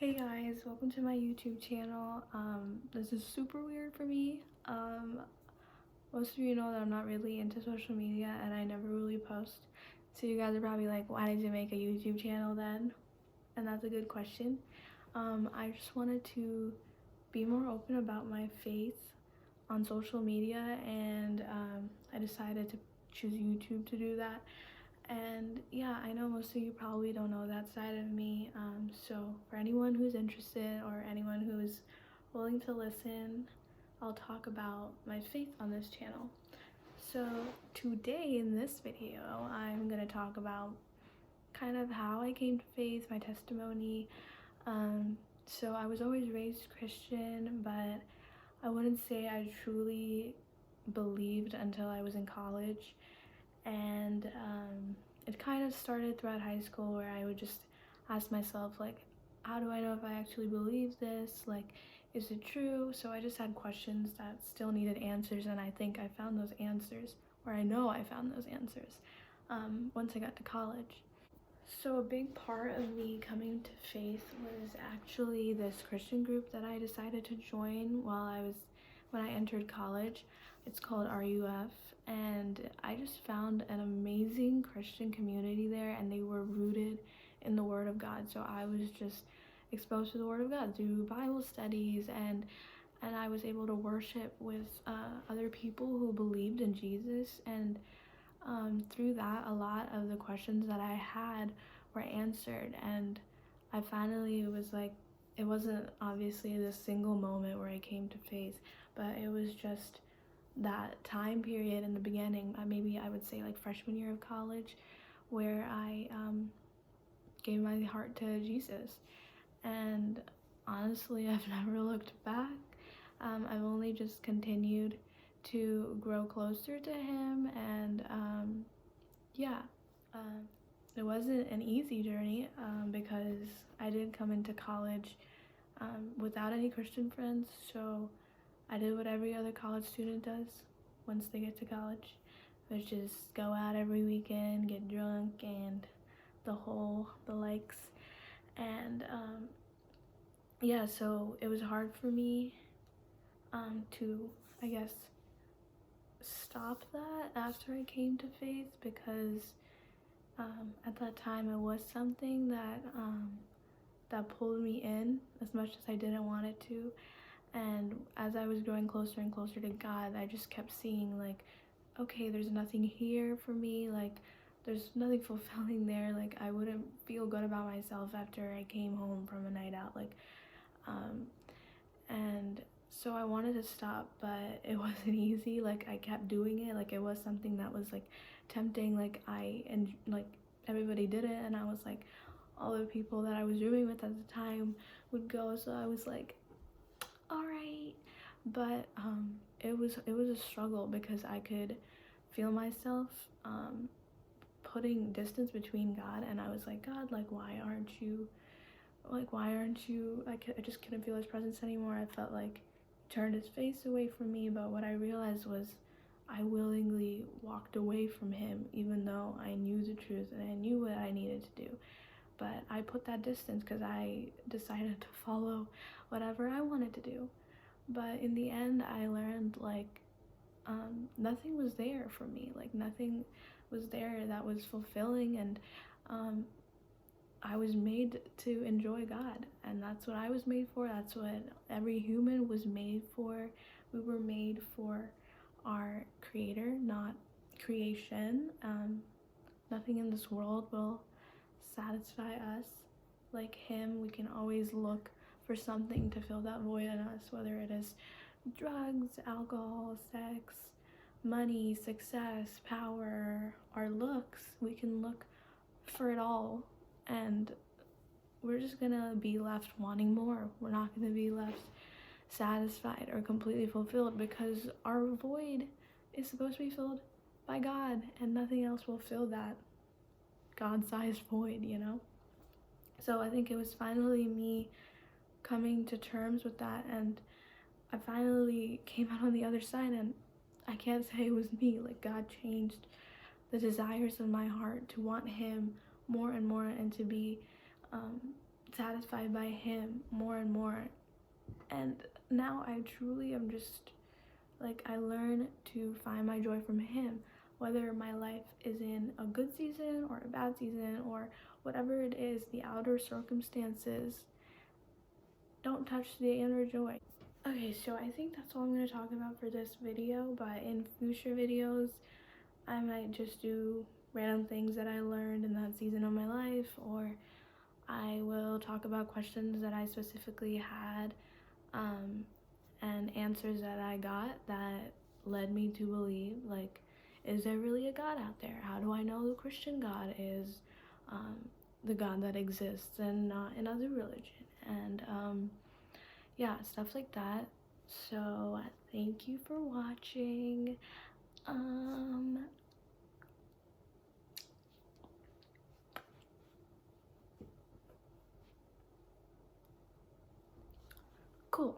Hey guys, welcome to my YouTube channel. This is super weird for me. Most of you know that I'm not really into social media and I never really post. So you guys are probably like, why did you make a YouTube channel then? And that's a good question. I just wanted to be more open about my faith on social media, and I decided to choose YouTube to do that. And yeah, I know most of you probably don't know that side of me. So for anyone who's interested or anyone who's willing to listen, I'll talk about my faith on this channel. So today in this video, I'm gonna talk about kind of how I came to faith, my testimony. So I was always raised Christian, but I wouldn't say I truly believed until I was in college. And it kind of started throughout high school where I would just ask myself, like, how do I know if I actually believe this? Like, is it true? So I just had questions that still needed answers, and I think I found those answers, or I know I found those answers once I got to college. So a big part of me coming to faith was actually this Christian group that I decided to join when I entered college. It's called RUF, and I just found an amazing Christian community there, and they were rooted in the Word of God. So I was just exposed to the Word of God through Bible studies, and I was able to worship with other people who believed in Jesus, and through that, a lot of the questions that I had were answered, and I finally was like, it wasn't obviously this single moment where I came to faith, but it was just that time period in the beginning, maybe I would say like freshman year of college, where I gave my heart to Jesus. And honestly, I've never looked back. I've only just continued to grow closer to him, and yeah, uh, it wasn't an easy journey because I did come into college without any Christian friends, so I did what every other college student does once they get to college, which is go out every weekend, get drunk, and the likes. And yeah, so it was hard for me to, I guess, stop that after I came to faith, because at that time it was something that pulled me in as much as I didn't want it to. And as I was growing closer and closer to God, I just kept seeing, like, okay, there's nothing here for me, like there's nothing fulfilling there, like I wouldn't feel good about myself after I came home from a night out, like and so I wanted to stop, but it wasn't easy. Like I kept doing it, like it was something that was like tempting, like like everybody did it, and I was like, all the people that I was rooming with at the time would go, so I was like, all right. But it was a struggle because I could feel myself putting distance between God, and I was like, God, like why aren't you I just couldn't feel his presence anymore. I felt like he turned his face away from me. But what I realized was I willingly walked away from him, even though I knew the truth and I knew what I needed to do. But I put that distance because I decided to follow whatever I wanted to do. But in the end, I learned, like, nothing was there for me. Like, nothing was there that was fulfilling, and I was made to enjoy God, and that's what I was made for. That's what every human was made for. We were made for our Creator, not creation. Nothing in this world will satisfy us like him. We can always look for something to fill that void in us, whether it is drugs, alcohol, sex, money, success, power, our looks. We can look for it all, and we're just gonna be left wanting more. We're not gonna be left satisfied or completely fulfilled, because our void is supposed to be filled by God, and nothing else will fill that God-sized void, you know? So I think it was finally me coming to terms with that, and I finally came out on the other side, and I can't say it was me. Like, God changed the desires of my heart to want him more and more, and to satisfied by him more and more. And now I truly am just like, I learn to find my joy from him, whether my life is in a good season or a bad season or whatever it is. The outer circumstances don't touch the inner joy. Okay, so I think that's all I'm going to talk about for this video, but in future videos I might just do random things that I learned in that season of my life, or I will talk about questions that I specifically had and answers that I got that led me to believe, like, is there really a God out there? How do I know the Christian God is the God that exists and not another religion? And yeah, stuff like that. So thank you for watching. Cool.